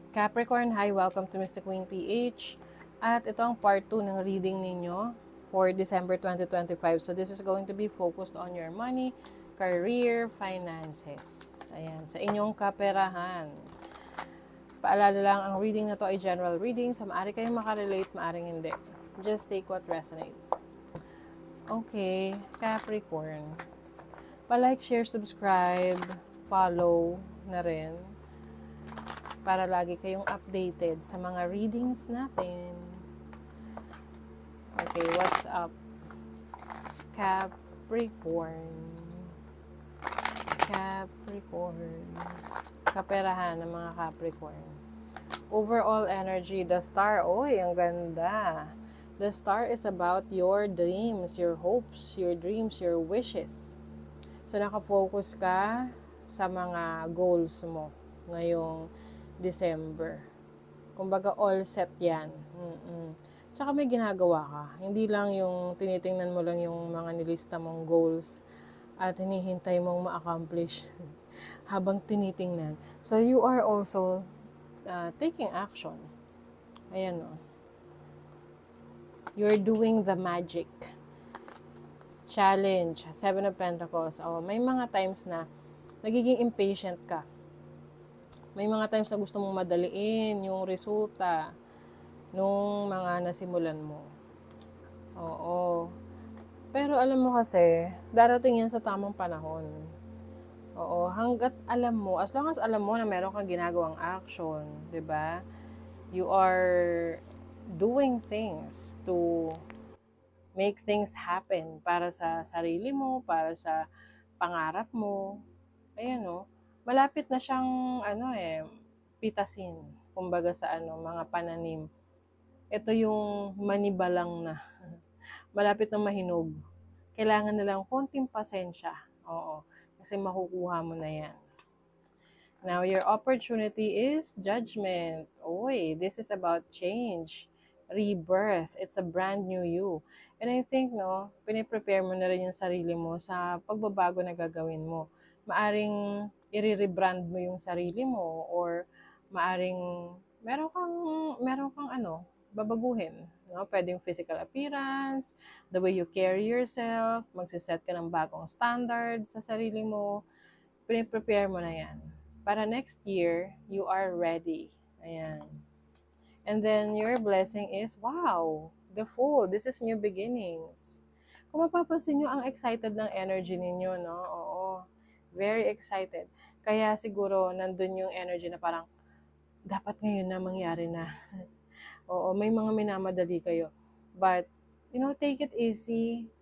Capricorn, hi! Welcome to Mystic Queen PH. At ito ang part 2 ng reading ninyo for December 2025. So this is going to be focused on your money, career, finances. Ayan, sa inyong kaperahan. Paalala lang, ang reading na to ay general reading. So maaari kayong makarelate, maaring hindi. Just take what resonates. Okay, Capricorn. Pa-like, share, subscribe, follow na rin para lagi kayong updated sa mga readings natin. Okay, what's up? Capricorn. Capricorn. Kaperahan ng mga Capricorn. Overall energy, the star. Oy, ang ganda. The star is about your dreams, your hopes, your dreams, your wishes. So, nakafocus ka sa mga goals mo ngayong December. Kumbaga all set yan. Tsaka may ginagawa ka. Hindi lang yung tinitingnan mo lang yung mga nilista mong goals at hinihintay mong ma-accomplish habang tinitingnan. So you are also taking action. Ayan o. You're doing the magic. Challenge. 7 of Pentacles. Oh, may mga times na nagiging impatient ka. May mga times na gusto mong madaliin yung resulta nung mga nasimulan mo. Oo. Pero alam mo kasi, darating yan sa tamang panahon. Oo. Hanggat alam mo, as long as alam mo na meron kang ginagawang action, 'di ba? You are doing things to make things happen para sa sarili mo, para sa pangarap mo. Ayan o. Malapit na siyang pitasin, kumbaga sa mga pananim. Ito yung manibalang na. Malapit na mahinog. Kailangan na lang konting pasensya. Oo. Kasi makukuha mo na yan. Now, your opportunity is judgment. Oy, this is about change, rebirth. It's a brand new you. And I think, piniprepare mo na rin yung sarili mo sa pagbabago na gagawin mo. Maaring i-rebrand mo yung sarili mo or maaring meron kang babaguhin. Pwedeng physical appearance, the way you carry yourself, magsiset ka ng bagong standards sa sarili mo. Piniprepare mo na yan. Para next year, you are ready. Ayan. And then, your blessing is, wow, the Fool. This is new beginnings. Kung mapapansin nyo, ang excited ng energy ninyo, no? Oo. Very excited. Kaya siguro, nandun yung energy na parang, dapat ngayon na mangyari na. Oo, may mga minamadali kayo. But, take it easy.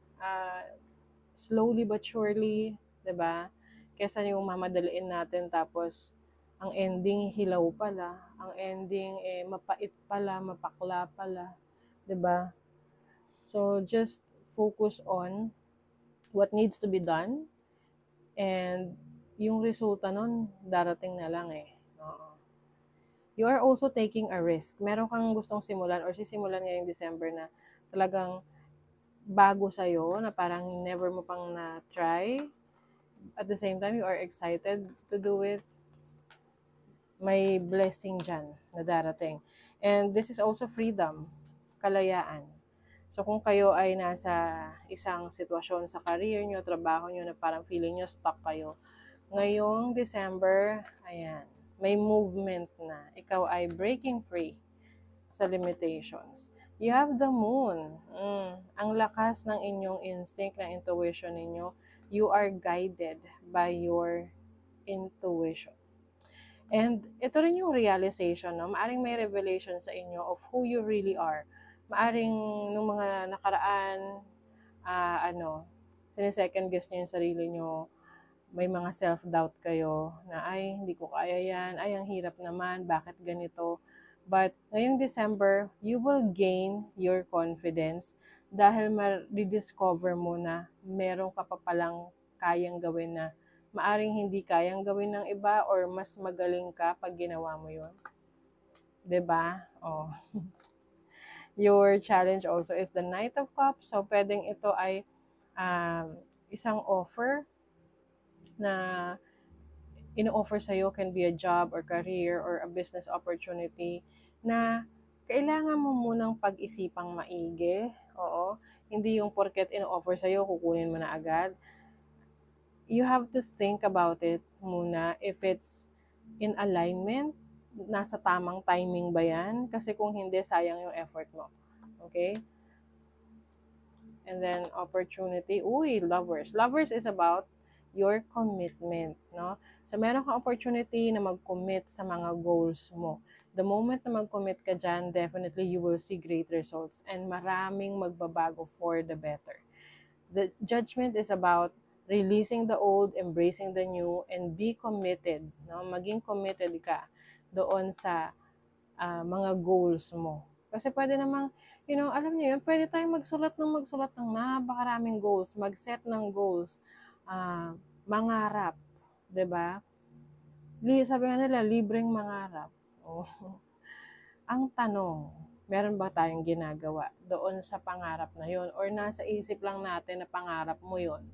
Slowly but surely, 'di ba? Kesa yung mamadaliin natin tapos ang ending hilaw pala, ang ending mapait pala, mapakla pala, 'di ba? So just focus on what needs to be done and yung resulta nun darating na lang eh. Oo. You are also taking a risk. Meron kang gustong simulan or sisimulan ngayong December na talagang bago sa'yo, na parang never mo pang na-try. At the same time, you are excited to do it. May blessing dyan na darating. And this is also freedom, kalayaan. So kung kayo ay nasa isang sitwasyon sa career nyo, trabaho nyo na parang feeling nyo stuck kayo, ngayong December, ayan, may movement na. Ikaw ay breaking free sa limitations. You have the moon. Ang lakas ng inyong instinct, ng intuition ninyo. You are guided by your intuition. And ito rin yung realization, no? Maaring may revelation sa inyo of who you really are. Maaring nung mga nakaraan, sinesecond guess nyo yung sarili nyo, may mga self-doubt kayo na ay, hindi ko kaya yan, ay, ang hirap naman, bakit ganito? But ngayong December, you will gain your confidence dahil ma-rediscover mo na meron ka pa palang kayang gawin na maaring hindi kayang gawin ng iba or mas magaling ka pag ginawa mo yun. 'Di ba? Oh. Your challenge also is the Knight of Cups. So, pwedeng ito ay isang offer na ino-offer sa'yo can be a job or career or a business opportunity na kailangan mo munang pag-isipang maigi. Oo. Hindi yung porket ino-offer sa'yo, kukunin mo na agad. You have to think about it muna if it's in alignment, nasa tamang timing ba yan? Kasi kung hindi, sayang yung effort mo. Okay? And then, opportunity. Uy, lovers. Lovers is about your commitment, no? So, meron kang opportunity na mag-commit sa mga goals mo. The moment na mag-commit ka dyan, definitely you will see great results and maraming magbabago for the better. The judgment is about releasing the old, embracing the new, and be committed, no? Maging committed ka doon sa mga goals mo. Kasi pwede namang, alam niyo yun, pwede tayong magsulat ng napakaraming goals, mag-set ng goals, mangarap, 'di ba? Sabi nga nila, libreng mangarap. Oh. Ang tanong, meron ba tayong ginagawa doon sa pangarap na yun? Or nasa isip lang natin na pangarap mo yun,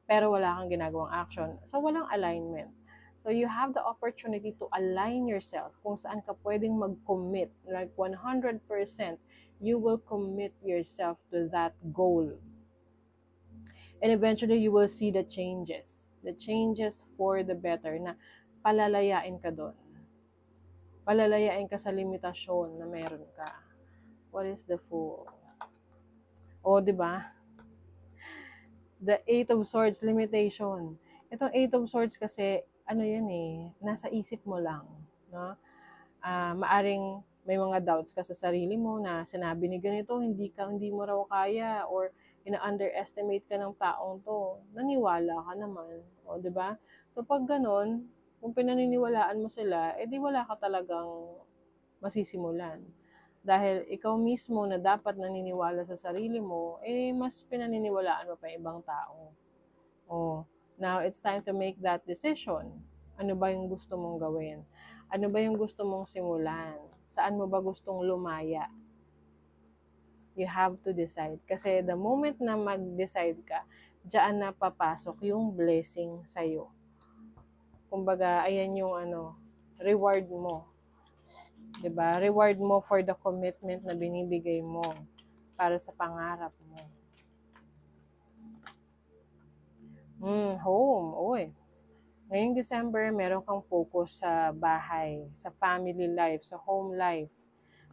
pero wala kang ginagawang action. So, walang alignment. So, you have the opportunity to align yourself kung saan ka pwedeng mag-commit. Like 100%, you will commit yourself to that goal. And eventually, you will see the changes. The changes for the better na palalayain ka doon. Palalayain ka sa limitasyon na meron ka. What is the Fool? O, di ba? The Eight of Swords, limitation. Itong Eight of Swords kasi, yan nasa isip mo lang. No? Maaring may mga doubts ka sa sarili mo na sinabi ni ganito, hindi mo raw kaya, or ina-underestimate ka ng taong to. Naniwala ka naman. O, di ba? So, pag ganon, kung pinaniniwalaan mo sila, edi wala ka talagang masisimulan. Dahil ikaw mismo na dapat naniniwala sa sarili mo, mas pinaniniwalaan mo pa ibang tao. Oh, now it's time to make that decision. Ano ba yung gusto mong gawin? Ano ba yung gusto mong simulan? Saan mo ba gustong lumaya? You have to decide. Kasi the moment na mag-decide ka, diyan na papasok yung blessing sa'yo. Kumbaga, ayan yung reward mo. 'Di ba? Reward mo for the commitment na binibigay mo para sa pangarap mo. Home. Uy. Ngayong December, meron kang focus sa bahay, sa family life, sa home life.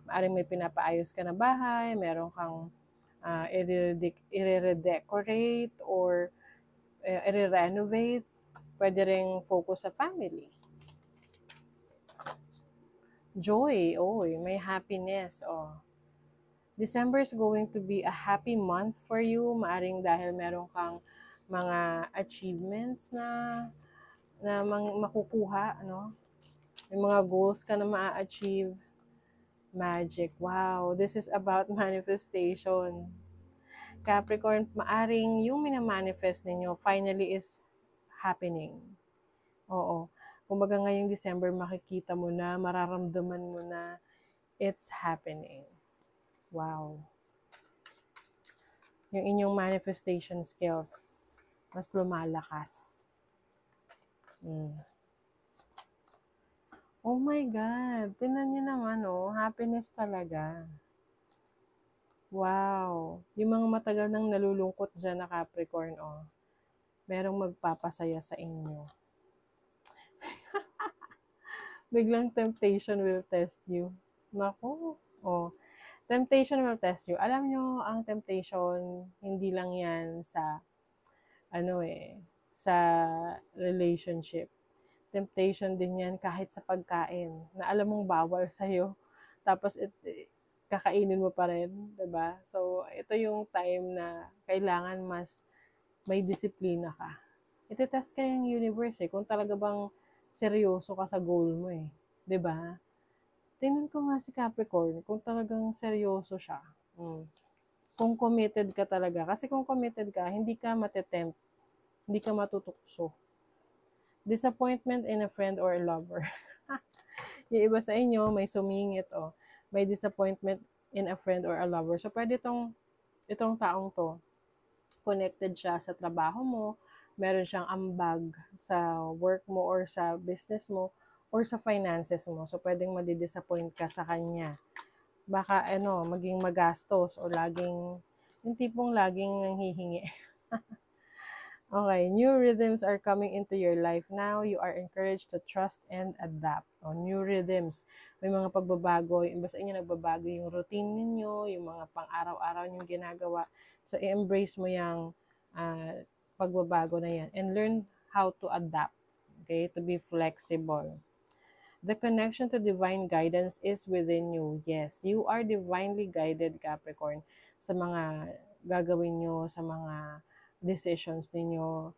Maaring may pinapaayos ka na bahay, meron kang i-redecorate or i-renovate. Pwede ring focus sa family. Joy, may happiness, December is going to be a happy month for you. Maaring dahil meron kang mga achievements na makukuha, no? May mga goals ka na ma-achieve. Magic. Wow, this is about manifestation. Capricorn, maaring yung minamanifest ninyo finally is happening. Oo. Kumbaga ngayong December, makikita mo na, mararamdaman mo na it's happening. Wow. Yung inyong manifestation skills, mas lumalakas. Oh my God. Tingnan niyo naman, happiness talaga. Wow. Yung mga matagal nang nalulungkot dyan na Capricorn, merong magpapasaya sa inyo. Biglang temptation will test you. Naku. Temptation will test you. Alam nyo, ang temptation, hindi lang yan sa, sa relationship. Temptation din yan kahit sa pagkain, na alam mong bawal sa'yo, tapos kakainin mo pa rin, diba? So, ito yung time na kailangan mas may disiplina ka. Iti-test ka yung universe kung talaga bang seryoso ka sa goal mo diba? Tingnan ko nga si Capricorn, kung talagang seryoso siya. Kung committed ka talaga. Kasi kung committed ka, hindi ka matetempt, hindi ka matutukso. Disappointment in a friend or a lover. Yung iba sa inyo, may sumingit, may disappointment in a friend or a lover. So, pwede itong taong to, connected siya sa trabaho mo, meron siyang ambag sa work mo or sa business mo or sa finances mo. So, pwedeng madidisappoint ka sa kanya. Baka, maging magastos o yung tipong laging nanghihingi. Okay, new rhythms are coming into your life now. You are encouraged to trust and adapt. O, new rhythms. May mga pagbabago. Yung iba sa inyo nagbabago yung routine ninyo, yung mga pang-araw-araw yung ginagawa. So, i-embrace mo yung pagbabago na yan and learn how to adapt. Okay, to be flexible. The connection to divine guidance is within you. Yes, you are divinely guided, Capricorn, sa mga gagawin nyo, sa mga decisions ninyo.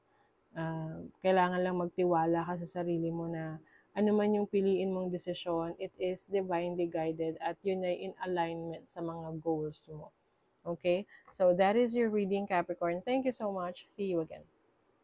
Kailangan lang magtiwala ka sa sarili mo na ano man yung piliin mong desisyon, it is divinely guided at yun ay in alignment sa mga goals mo. Okay? So that is your reading, Capricorn. Thank you so much. See you again.